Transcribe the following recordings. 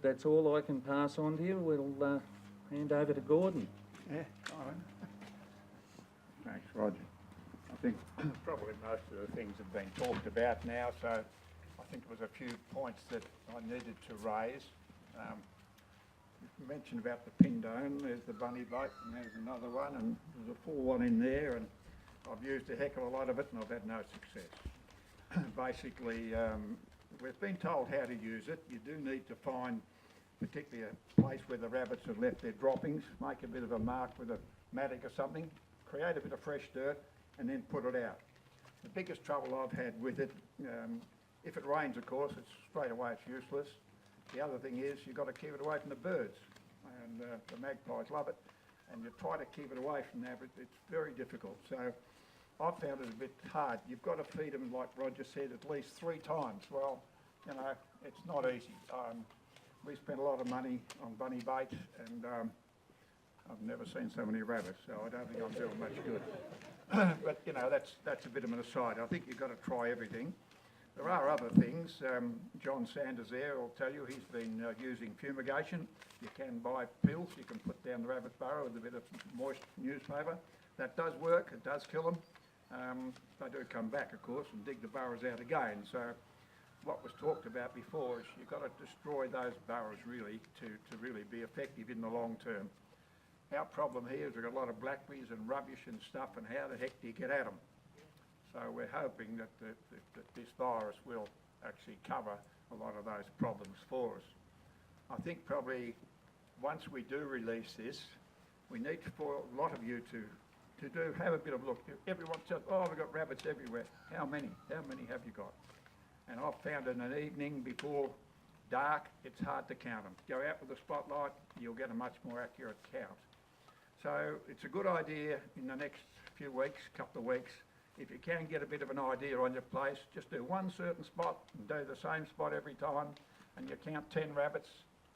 that's all I can pass on to you. We'll hand over to Gordon. Yeah, all right. Thanks, Roger. I think probably most of the things have been talked about now, so I think there was a few points that I needed to raise. You mentioned about the pindone, there's the bunny bait, and there's another one, and there's a full one in there, and I've used a heck of a lot of it and I've had no success. Basically, we've been told how to use it. You do need to find particularly a place where the rabbits have left their droppings, make a bit of a mark with a mattock or something, create a bit of fresh dirt, and then put it out. The biggest trouble I've had with it, if it rains, of course, it's straight away it's useless. The other thing is you've got to keep it away from the birds, and the magpies love it, and you try to keep it away from there, but it's very difficult. So I've found it a bit hard. You've got to feed them, like Roger said, at least 3 times. Well, you know, it's not easy. We spent a lot of money on bunny bait, and I've never seen so many rabbits, so I don't think I'm doing much good. But, you know, that's a bit of an aside. I think you've got to try everything. There are other things. John Sanders there will tell you he's been using fumigation. You can buy pills you can put down the rabbit's burrow with a bit of moist newspaper. That does work, it does kill them. They do come back, of course, and dig the burrows out again. So what was talked about before is you've got to destroy those burrows really to really be effective in the long term. Our problem here is we've got a lot of blackberries and rubbish and stuff, and how the heck do you get at them? So we're hoping that this virus will actually cover a lot of those problems for us. I think probably once we do release this, we need for a lot of you to have a bit of a look. Everyone says, oh, we've got rabbits everywhere. How many? How many have you got? And I've found in an evening before dark, it's hard to count them. Go out with a spotlight, you'll get a much more accurate count. So it's a good idea in the next few weeks, couple of weeks, if you can get a bit of an idea on your place, just do one certain spot and do the same spot every time, and you count 10 rabbits.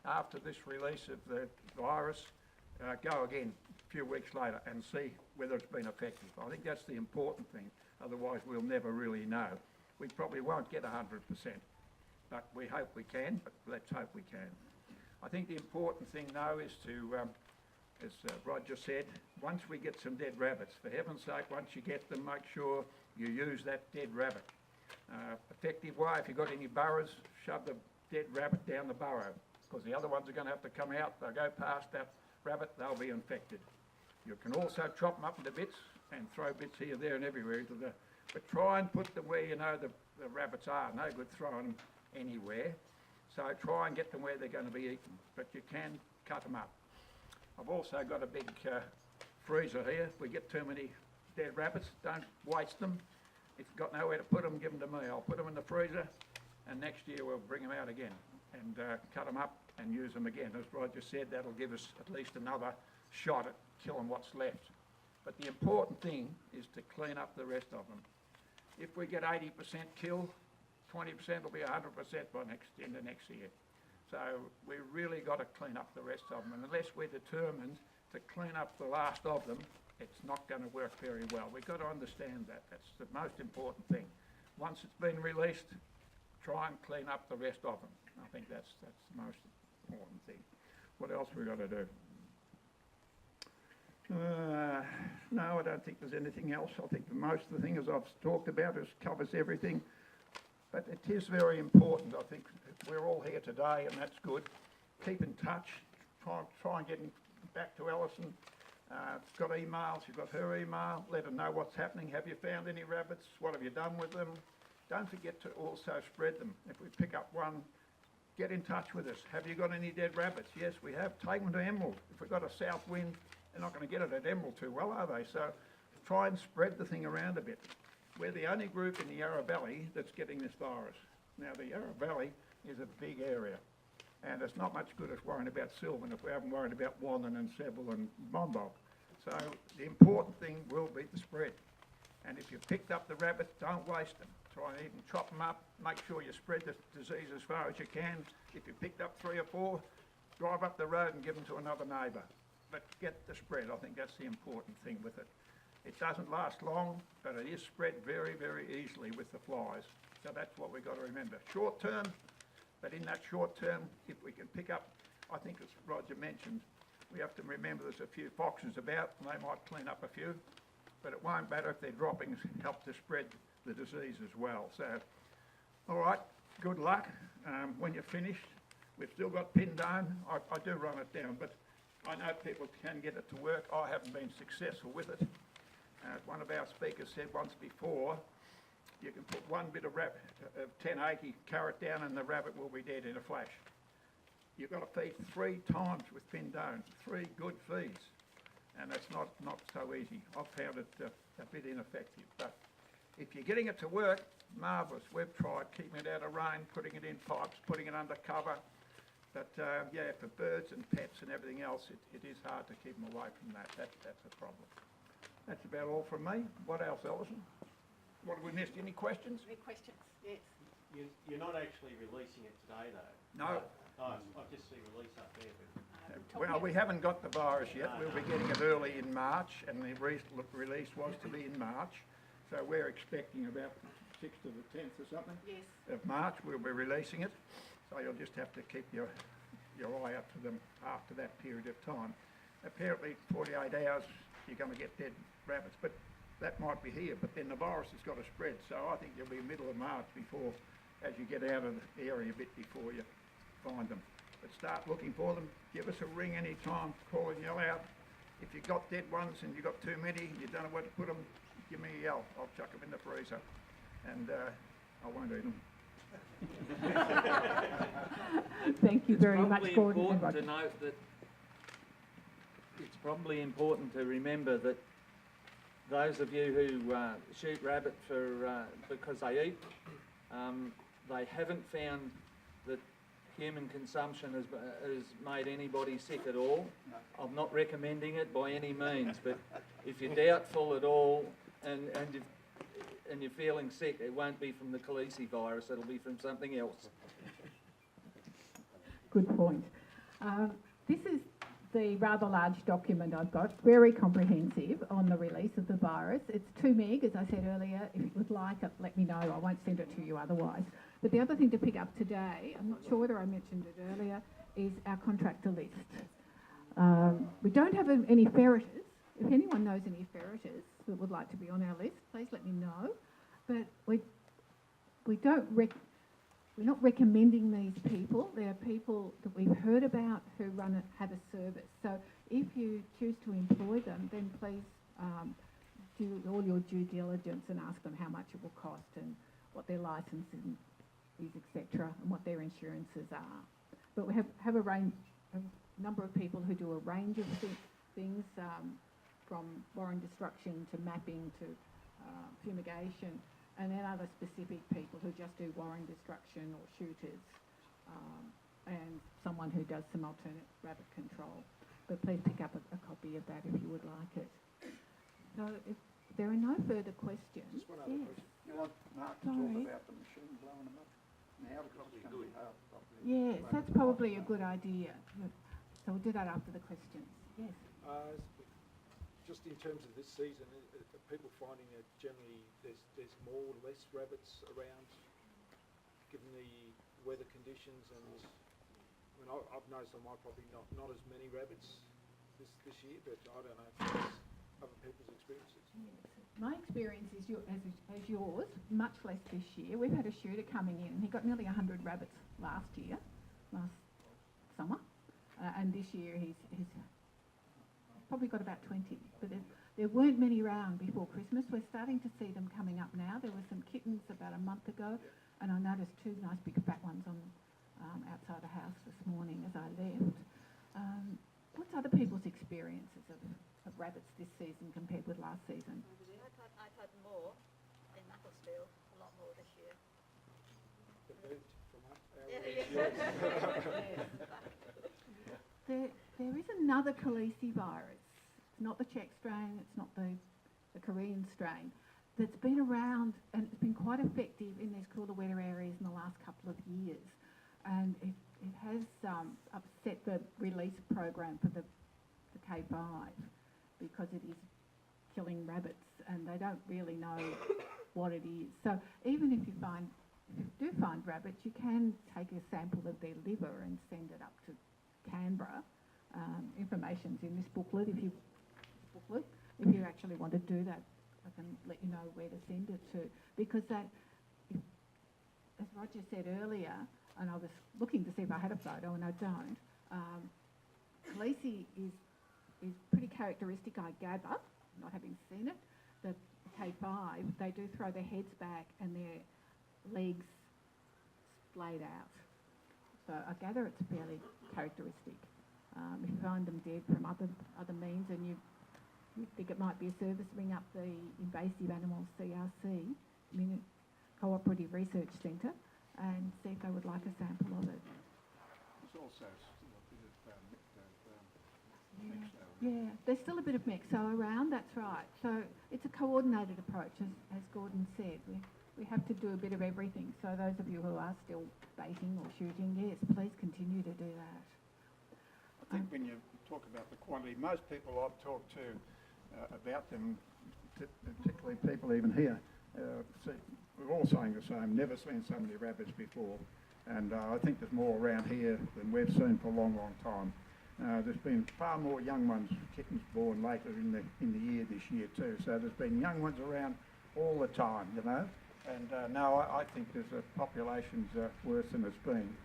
After this release of the virus, go again a few weeks later and see whether it's been effective. I think that's the important thing, otherwise we'll never really know. We probably won't get 100%, but we hope we can, but let's hope we can. I think the important thing though is to, as Roger said, once we get some dead rabbits, for heaven's sake, once you get them, make sure you use that dead rabbit. Effective way, if you've got any burrows, shove the dead rabbit down the burrow, because the other ones are going to have to come out, they'll go past that rabbit, they'll be infected. You can also chop them up into bits and throw bits here, there and everywhere into the, but try and put them where you know the rabbits are. No good throwing them anywhere. So try and get them where they're going to be eaten, but you can cut them up. I've also got a big freezer here. If we get too many dead rabbits, don't waste them. If you've got nowhere to put them, give them to me. I'll put them in the freezer, and next year we'll bring them out again and cut them up and use them again. As Roger said, that'll give us at least another shot at killing what's left. But the important thing is to clean up the rest of them. If we get 80% kill, 20% will be 100% by in the next year. So we really got to clean up the rest of them, and unless we're determined to clean up the last of them, it's not going to work very well. We've got to understand that. That's the most important thing. Once it's been released, try and clean up the rest of them. I think that's the most important thing. What else we got to do? No, I don't think there's anything else. I think most of the things I've talked about covers everything. But it is very important. I think we're all here today, and that's good. Keep in touch. Try and get back to Alison. Got emails. You've got her email. Let her know what's happening. Have you found any rabbits? What have you done with them? Don't forget to also spread them. If we pick up one, get in touch with us. Have you got any dead rabbits? Yes, we have. Take them to Emerald. If we've got a south wind, they're not going to get it at Emerald too well, are they? So try and spread the thing around a bit. We're the only group in the Yarra Valley that's getting this virus. Now, the Yarra Valley is a big area, and it's not much good us worrying about Silvan if we haven't worried about Wannon and Seville and Bombog. So the important thing will be the spread. And if you've picked up the rabbits, don't waste them. Try and even chop them up. Make sure you spread the disease as far as you can. If you picked up 3 or 4, drive up the road and give them to another neighbour. But get the spread. I think that's the important thing with it. It doesn't last long, but it is spread very, very easily with the flies. So that's what we've got to remember. Short term, But in that short term, if we can pick up, I think as Roger mentioned, we have to remember there's a few foxes about and they might clean up a few, but it won't matter if their droppings help to spread the disease as well. So, all right, good luck. When you're finished, we've still got Pindone. I do run it down, but I know people can get it to work. I haven't been successful with it. One of our speakers said once before, you can put one bit of 1080 carrot down and the rabbit will be dead in a flash. You've got to feed 3 times with Pindone, 3 good feeds, and that's not so easy. I've found it a bit ineffective, but if you're getting it to work, marvellous. We've tried keeping it out of rain, putting it in pipes, putting it under cover, but yeah, for birds and pets and everything else, it is hard to keep them away from that. That's a problem. That's about all from me. What else, Alison? What have we missed? Any questions? Any questions? Yes. You're not actually releasing it today, though? No. I just see release up there. But Well, we haven't got the virus yet. We'll be getting it early in March, and the release was to be in March. So we're expecting about the 6th to the 10th or something Yes. of March. We'll be releasing it. So you'll just have to keep your eye up to them after that period of time. Apparently, 48 hours, you're going to get dead rabbits, but that might be here. But then the virus has got to spread. So I think you'll be middle of March before, as you get out of the area a bit before you find them. But start looking for them. Give us a ring any time, call and yell out. If you've got dead ones and you've got too many, you don't know where to put them, give me a yell. I'll chuck them in the freezer, and I won't eat them. Thank you very much, It's Gordon. probably important to note that it's probably important to remember that those of you who shoot rabbit because they eat, they haven't found that human consumption has made anybody sick at all. I'm not recommending it by any means, but if you're doubtful at all and you're feeling sick, it won't be from the Calici virus, it'll be from something else. Good point. This is the rather large document I've got, very comprehensive on the release of the virus. It's 2 meg, as I said earlier. If you would like it, let me know. I won't send it to you otherwise. But the other thing to pick up today, I'm not sure whether I mentioned it earlier, is our contractor list. We don't have any ferreters. If anyone knows any ferreters that would like to be on our list, please let me know. But we're not recommending these people. They're people that we've heard about who have a service. So if you choose to employ them, then please do all your due diligence and ask them how much it will cost and what their licensing is, etc., and what their insurances are. But we have a number of people who do a range of things, from warren destruction to mapping to fumigation, and then other specific people who just do warren destruction or shooters, and someone who does some alternate rabbit control. But please pick up a copy of that if you would like it. So if there are no further questions. Just one other question. You want Mark to talk about the machine blowing them up now, because it's going to be hard. Yes, that's probably a good idea. So we'll do that after the questions. Yes. Just in terms of this season, are people finding that generally there's more or less rabbits around, given the weather conditions? And I mean, I've noticed on my property not as many rabbits this year, but I don't know if that's other people's experiences. Yes. My experience is as yours, much less this year. We've had a shooter coming in. He got nearly 100 rabbits last summer, and this year he's probably got about 20. But there weren't many around before Christmas. We're starting to see them coming up now. There were some kittens about a month ago, and I noticed 2 nice big fat ones on outside the house this morning as I left. What's other people's experiences of rabbits this season compared with last season? I've had more in Macclesfield, a lot more this year. That moved from our There is another Calici virus. It's not the Czech strain, it's not the Korean strain, that's been around and it's been quite effective in these cooler, wetter areas in the last couple of years. And it has upset the release program for the K5 because it is killing rabbits and they don't really know what it is. So even if you find if you do find rabbits, you can take a sample of their liver and send it up to Canberra. Information's in this booklet. If you actually want to do that, I can let you know where to send it to, because that, as Roger said earlier, and I was looking to see if I had a photo and I don't, Calici is pretty characteristic, I gather, not having seen it, that K5, they do throw their heads back and their legs splayed out. So I gather it's fairly characteristic. If you find them dead from other means and you think it might be a service, ring up the Invasive Animals CRC, Cooperative Research Centre, and see if they would like a sample of it. There's also still a bit of mixed Yeah, there's still a bit of mixo around, that's right. So it's a coordinated approach, as Gordon said. We have to do a bit of everything. So those of you who are still baiting or shooting, yes, please continue to do that. I think when you talk about the quantity, most people I've talked to about them, particularly people even here, we're all saying the same, never seen so many rabbits before. And I think there's more around here than we've seen for a long, long time. There's been far more young ones, kittens born later in the year this year too. So there's been young ones around all the time, you know. And now I think there's population's worse than it's been.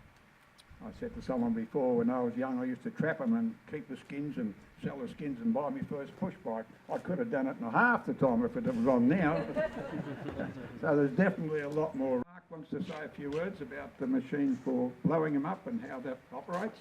I said to someone before, when I was young, I used to trap them and keep the skins and sell the skins and buy my first push bike. I could have done it in half the time if it was on now. So there's definitely a lot more. Mark wants to say a few words about the machine for blowing them up and how that operates.